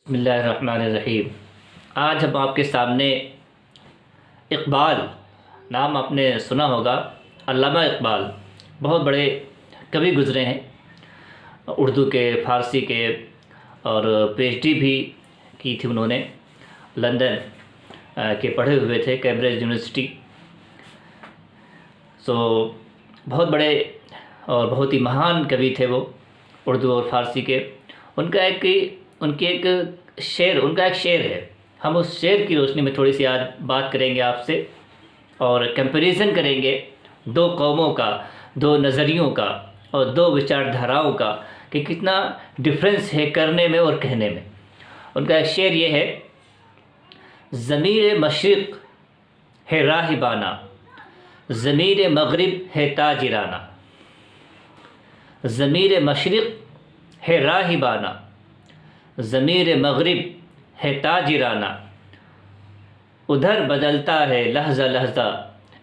बिस्मिल्लाहिर्रहमानिर्रहीम। आज हम आपके सामने इक़बाल, नाम आपने सुना होगा, अल्लामा इक़बाल बहुत बड़े कवि गुज़रे हैं, उर्दू के, फ़ारसी के, और पीएचडी भी की थी उन्होंने। लंदन के पढ़े हुए थे, कैम्ब्रिज यूनिवर्सिटी। सो बहुत बड़े और बहुत ही महान कवि थे वो, उर्दू और फ़ारसी के। उनका एक शेर है। हम उस शेर की रोशनी में थोड़ी सी आज बात करेंगे आपसे, और कंपैरिजन करेंगे दो कौमों का, दो नज़रियों का और दो विचारधाराओं का कि कितना डिफरेंस है करने में और कहने में। उनका एक शेर ये है, ज़मीर मशरिक़ है राहिबाना, ज़मीर मग़रिब है ताजिराना। ज़मीर मशरिक़ है राहिबाना, ज़मीर मग़रिब है ताजिराना। उधर बदलता है लहज़ा लहज़ा,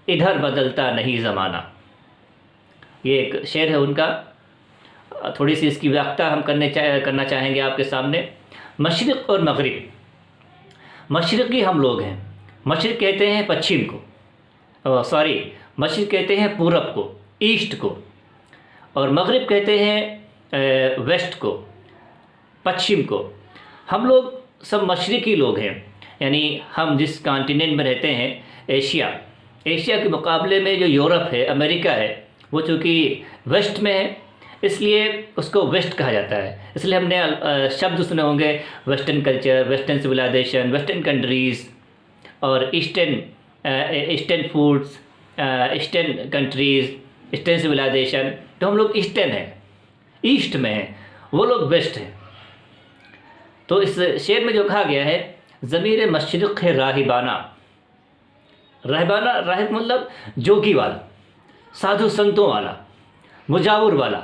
इधर बदलता नहीं ज़माना। ये एक शेर है उनका। थोड़ी सी इसकी व्याख्या हम करना चाहेंगे आपके सामने। मशरिक़ और मग़रिब, मशरिक़ी हम लोग हैं। मशरिक़ कहते हैं पश्चिम को, मशरिक़ कहते हैं पूरब को, ईस्ट को, और मग़रिब कहते हैं वेस्ट को, पश्चिम को। हम लोग सब मशरिक़ी लोग हैं, यानी हम जिस कॉन्टिनेंट में रहते हैं, एशिया के मुकाबले में जो यूरोप है, अमेरिका है, वो चूँकि वेस्ट में है, इसलिए उसको वेस्ट कहा जाता है। इसलिए हमने शब्द सुने होंगे, western culture, western civilisation, western countries, और eastern foods, eastern countries, eastern civilisation. तो हम लोग ईस्टर्न हैं, ईस्ट में हैं, वो लोग वेस्ट हैं। तो इस शेर में जो कहा गया है, ज़मीर मशरिक़ है राहिबाना। राहिब मतलब जोगी वाला, साधु संतों वाला, मुजावर वाला,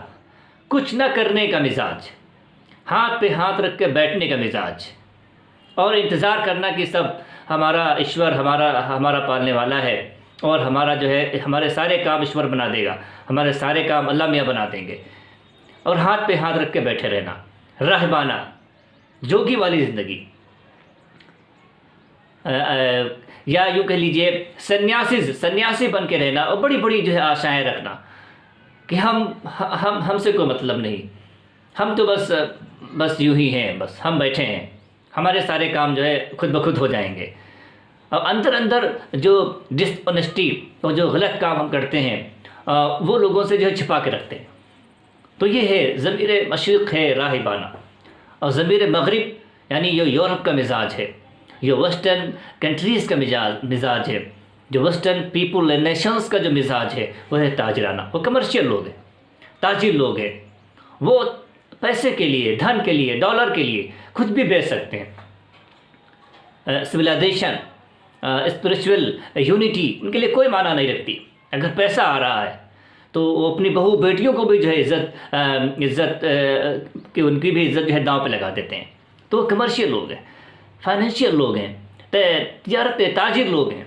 कुछ न करने का मिजाज, हाथ पे हाथ रख के बैठने का मिजाज, और इंतज़ार करना कि सब हमारा ईश्वर हमारा पालने वाला है, और हमारा जो है, हमारे सारे काम ईश्वर बना देगा, हमारे सारे काम अल्लाह मियाँ बना देंगे, और हाथ पे हाथ रख के बैठे रहना। राहिबाना, जोगी वाली ज़िंदगी, या यूँ कह लीजिए सन्यासी बन के रहना, और बड़ी बड़ी जो है आशाएं रखना कि हमसे कोई मतलब नहीं, हम तो बस यूँ ही हैं, बस हम बैठे हैं, हमारे सारे काम जो है खुद ब खुद हो जाएंगे। और अंदर जो डिसऑनेस्टी और जो गलत काम हम करते हैं, वो लोगों से जो है छिपा के रखते हैं। तो ये है ज़मीर मशरिक़ है राहिबाना। और ज़मीर मग़रिब यानी ये यूरोप का मिजाज है, ये वेस्टर्न कंट्रीज़ का मिजाज है, जो वेस्टर्न पीपल एंड नेशंस का जो मिजाज है वो है ताजिराना। वो कमर्शियल लोग हैं, ताजिर लोग हैं, वो पैसे के लिए, धन के लिए, डॉलर के लिए खुद भी बेच सकते हैं। सिविलाइजेशन, स्पिरिचुअल यूनिटी उनके लिए कोई माना नहीं रखती। अगर पैसा आ रहा है तो वो अपनी बहू बेटियों को भी जो है इज़्ज़त की, उनकी भी इज़्ज़त जो है दांव पे लगा देते हैं। तो कमर्शियल लोग हैं, फाइनेंशियल लोग हैं, तिजारत ताजिर लोग हैं।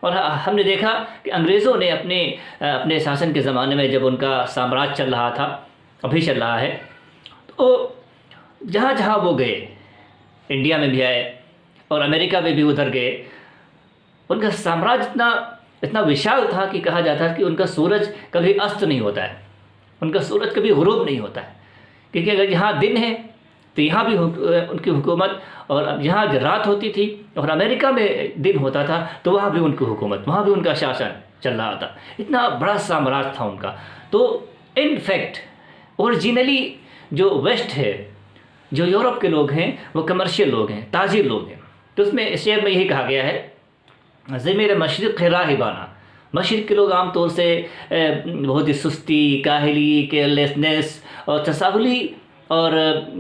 और हमने देखा कि अंग्रेज़ों ने अपने शासन के ज़माने में, जब उनका साम्राज्य चल रहा था, अभी चल रहा है, तो जहाँ जहाँ वो गए, इंडिया में भी आए और अमेरिका में भी उधर गए, उनका साम्राज्य इतना विशाल था कि कहा जाता है कि उनका सूरज कभी अस्त नहीं होता है, उनका सूरज कभी गुरूब नहीं होता है। क्योंकि अगर यहाँ दिन है तो यहाँ भी उनकी हुकूमत, और अब यहाँ रात होती थी और अमेरिका में दिन होता था तो वहाँ भी उनकी हुकूमत, वहाँ भी उनका शासन चल रहा था। इतना बड़ा साम्राज्य था उनका। तो इन फैक्ट ओरिजिनली जो वेस्ट है, जो यूरोप के लोग हैं, वो कमर्शियल लोग हैं, ताजिर लोग हैं। तो उसमें शेर में यही कहा गया है, ज़मीर मशरिक़ है राहिबाना। मशरिक़ के लोग आम तौर से बहुत ही सुस्ती, काहली, केयरलेसनेस और तसाहुली और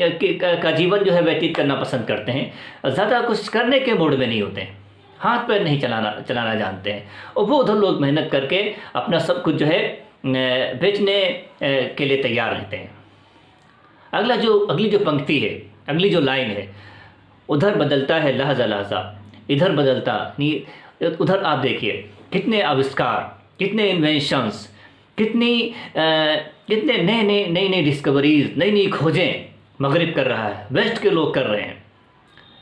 का जीवन जो है व्यतीत करना पसंद करते हैं। ज़्यादा कुछ करने के मूड में नहीं होते हैं, हाथ पैर नहीं चलाना जानते हैं, और वो उधर लोग मेहनत करके अपना सब कुछ जो है बेचने के लिए तैयार रहते हैं। अगली जो पंक्ति है, अगली जो लाइन है, उधर बदलता है लहज़ा लहज़ा, इधर बदलता नहीं। उधर आप देखिए कितने आविष्कार, कितने इन्वेंशंस, कितने नई नई डिस्कवरीज, नई नई खोजें मगरिब कर रहा है, वेस्ट के लोग कर रहे हैं।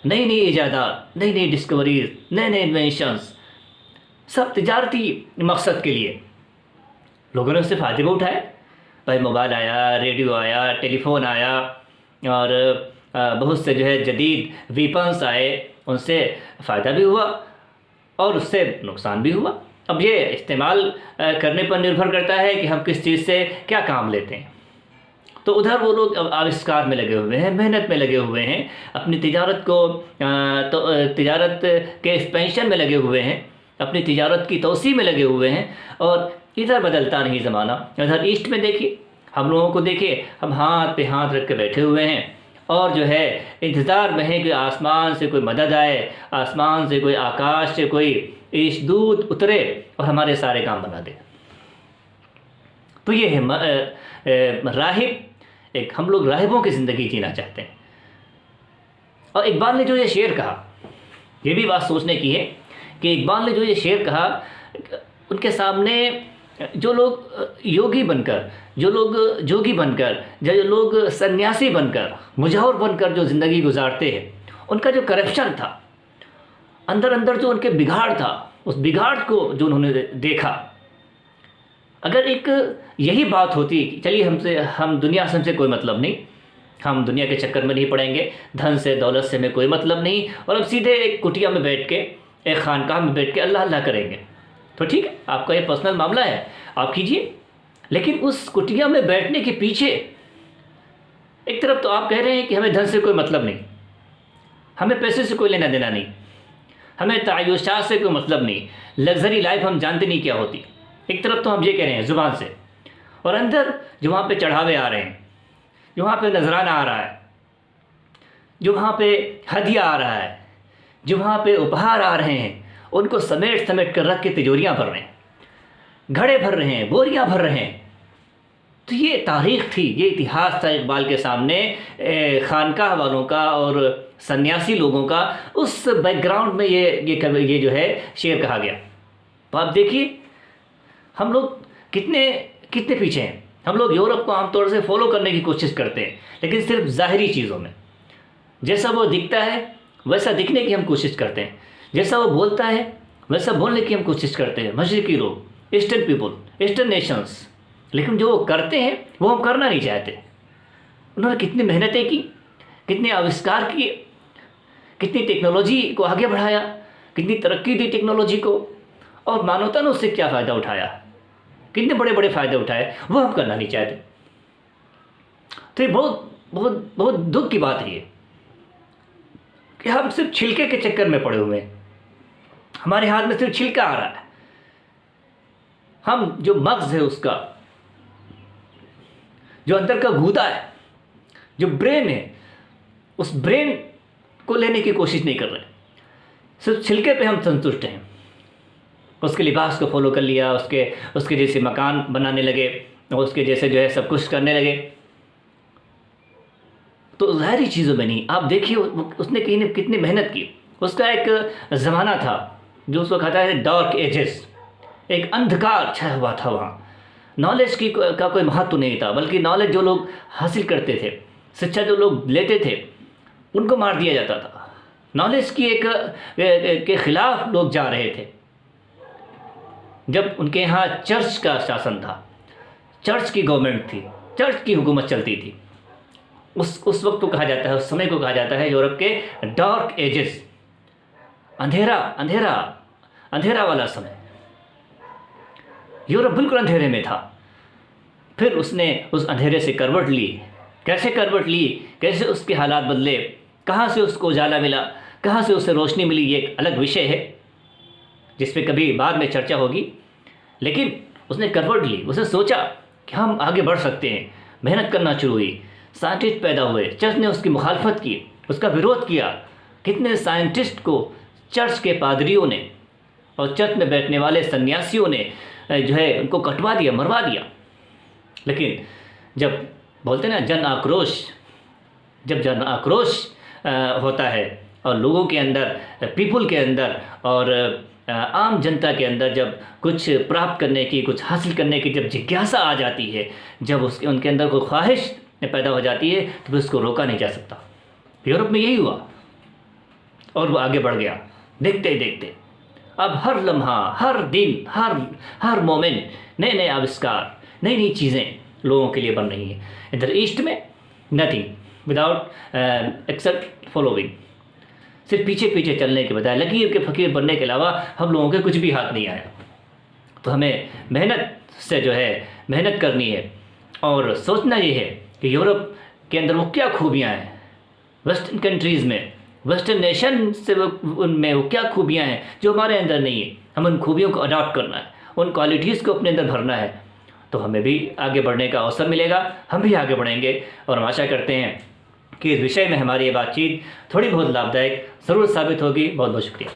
नई नई ईजादात, नई नई डिस्कवरीज, नए नए इन्वेंशंस, सब तिजारती मकसद के लिए लोगों ने उससे फ़ायदे भी उठाए। भाई मोबाइल आया, रेडियो आया, टेलीफोन आया, और बहुत से जो है जदीद वीपन्स आए, उनसे फ़ायदा भी हुआ और उससे नुकसान भी हुआ। अब ये इस्तेमाल करने पर निर्भर करता है कि हम किस चीज़ से क्या काम लेते हैं। तो उधर वो लोग आविष्कार में लगे हुए हैं, मेहनत में लगे हुए हैं, अपनी तिजारत को तिजारत के एक्सपेंशन में लगे हुए हैं, अपनी तिजारत की तोसी में लगे हुए हैं। और इधर बदलता नहीं ज़माना। इधर ईस्ट में देखिए, हम लोगों को देखिए, हम हाथ पे हाथ रख के बैठे हुए हैं और जो है इंतज़ार में है कि आसमान से कोई मदद आए, आसमान से कोई, आकाश से कोई ईशदूत उतरे और हमारे सारे काम बना दे। तो ये है राहिब। एक हम लोग राहिबों की ज़िंदगी जीना चाहते हैं। और इकबाल ने जो ये शेर कहा, ये भी बात सोचने की है कि इकबाल ने जो ये शेर कहा, उनके सामने जो लोग योगी बनकर, जो लोग जोगी बनकर, जो लोग सन्यासी बनकर, मुजहर बनकर जो ज़िंदगी गुजारते हैं, उनका जो करप्शन था, अंदर अंदर जो उनके बिगाड़ था, उस बिगाड़ को जो उन्होंने देखा, अगर एक यही बात होती कि चलिए हम दुनिया से हमसे कोई मतलब नहीं, हम दुनिया के चक्कर में नहीं पड़ेंगे, धन से दौलत से हमें कोई मतलब नहीं, और हम सीधे एक कुटिया में बैठ के, एक खानकाह में बैठ के अल्लाह अल्लाह करेंगे, तो ठीक है, आपका ये पर्सनल मामला है, आप कीजिए। लेकिन उस कुटिया में बैठने के पीछे एक तरफ तो आप कह रहे हैं कि हमें धन से कोई मतलब नहीं, हमें पैसे से कोई लेना देना नहीं, हमें तायुशात से कोई मतलब नहीं, लग्जरी लाइफ हम जानते नहीं क्या होती। एक तरफ तो हम ये कह रहे हैं ज़ुबान से, और अंदर जो वहाँ पे चढ़ावे आ रहे हैं, जो वहाँ पे नजराना आ रहा है, जो वहाँ पे हदिया आ रहा है, जो वहाँ पे उपहार आ रहे हैं, उनको समेट समेट कर रख के तिजोरियाँ भर रहे हैं, घड़े भर रहे हैं, बोरियाँ भर रहे हैं। तो ये तारीख़ थी, ये इतिहास था इकबाल के सामने खानकाह वालों का और सन्यासी लोगों का। उस बैकग्राउंड में ये जो है शेर कहा गया। तो आप देखिए हम लोग कितने पीछे हैं। हम लोग यूरोप को आमतौर से फॉलो करने की कोशिश करते हैं, लेकिन सिर्फ ज़ाहिरी चीज़ों में। जैसा वो दिखता है वैसा दिखने की हम कोशिश करते हैं, जैसा वो बोलता है वैसा बोलने की हम कोशिश करते हैं, मशरिकी लोग, ईस्टर्न पीपल, ईस्टर्न नेशंस। लेकिन जो वो करते हैं वो हम करना नहीं चाहते। उन्होंने कितनी मेहनतें की, कितने आविष्कार किए, कितनी टेक्नोलॉजी को आगे बढ़ाया, कितनी तरक्की दी टेक्नोलॉजी को, और मानवता ने उससे क्या फ़ायदा उठाया, कितने बड़े बड़े फ़ायदे उठाए, वो हम करना नहीं चाहते। तो ये बहुत बहुत बहुत दुख की बात है ये कि हम सिर्फ छिलके के चक्कर में पड़े हुए हैं। हमारे हाथ में सिर्फ छिलका आ रहा है। हम जो मग़ज़ है उसका, जो अंदर का गूदा है, जो ब्रेन है, उस ब्रेन को लेने की कोशिश नहीं कर रहे। सिर्फ छिलके पे हम संतुष्ट हैं। उसके लिबास को फॉलो कर लिया, उसके जैसे मकान बनाने लगे, उसके जैसे जो है सब कुछ करने लगे। तो ज़ाहिरी चीज़ों में नहीं। आप देखिए उसने कितनी मेहनत की। उसका एक ज़माना था जो उसको कहता है डार्क एजेस, एक अंधकार छाया हुआ था वहाँ। नॉलेज का कोई महत्व नहीं था, बल्कि नॉलेज जो लोग हासिल करते थे, शिक्षा जो लोग लेते थे, उनको मार दिया जाता था। नॉलेज की के ख़िलाफ़ लोग जा रहे थे। जब उनके यहाँ चर्च का शासन था, चर्च की गवर्नमेंट थी, चर्च की हुकूमत चलती थी, उस वक्त को कहा जाता है, उस समय को कहा जाता है यूरोप के डार्क एजेस, अंधेरा वाला समय। यूरोप बिल्कुल अंधेरे में था। फिर उसने उस अंधेरे से करवट ली। कैसे करवट ली, कैसे उसके हालात बदले, कहाँ से उसको उजाला मिला, कहाँ से उसे रोशनी मिली, ये एक अलग विषय है जिस पे कभी बाद में चर्चा होगी। लेकिन उसने करवट ली, उसने सोचा कि हम आगे बढ़ सकते हैं। मेहनत करना शुरू हुई, साइंटिस्ट पैदा हुए। चर्च ने उसकी मुखालफत की, उसका विरोध किया। कितने साइंटिस्ट को चर्च के पादरियों ने और चर्च में बैठने वाले सन्यासियों ने जो है उनको कटवा दिया, मरवा दिया। लेकिन जब बोलते ना जन आक्रोश होता है और लोगों के अंदर, पीपल के अंदर और आम जनता के अंदर जब कुछ प्राप्त करने की, कुछ हासिल करने की जब जिज्ञासा आ जाती है, जब उनके अंदर कोई ख्वाहिश पैदा हो जाती है, तो फिर उसको रोका नहीं जा सकता। यूरोप में यही हुआ। और वो आगे बढ़ गया देखते ही देखते। अब हर लम्हा, हर दिन, हर मोमेंट नए नए आविष्कार, नई नई चीज़ें लोगों के लिए बन रही हैं। इधर ईस्ट में नथिंग विदाउट एक्सेप्ट फॉलोइंग, सिर्फ पीछे पीछे चलने के बजाय लकीर के फ़कीर बनने के अलावा हम लोगों के कुछ भी हाथ नहीं आया। तो हमें मेहनत से जो है मेहनत करनी है और सोचना ये है कि यूरोप के अंदर वो क्या खूबियाँ हैं, वेस्टर्न कंट्रीज़ में, वेस्टर्न नेशन से उनमें वो क्या खूबियाँ हैं जो हमारे अंदर नहीं है। हम उन खूबियों को अडॉप्ट करना है, उन क्वालिटीज़ को अपने अंदर भरना है, तो हमें भी आगे बढ़ने का अवसर मिलेगा, हम भी आगे बढ़ेंगे। और हम आशा करते हैं कि इस विषय में हमारी ये बातचीत थोड़ी बहुत लाभदायक ज़रूर साबित होगी। बहुत बहुत शुक्रिया।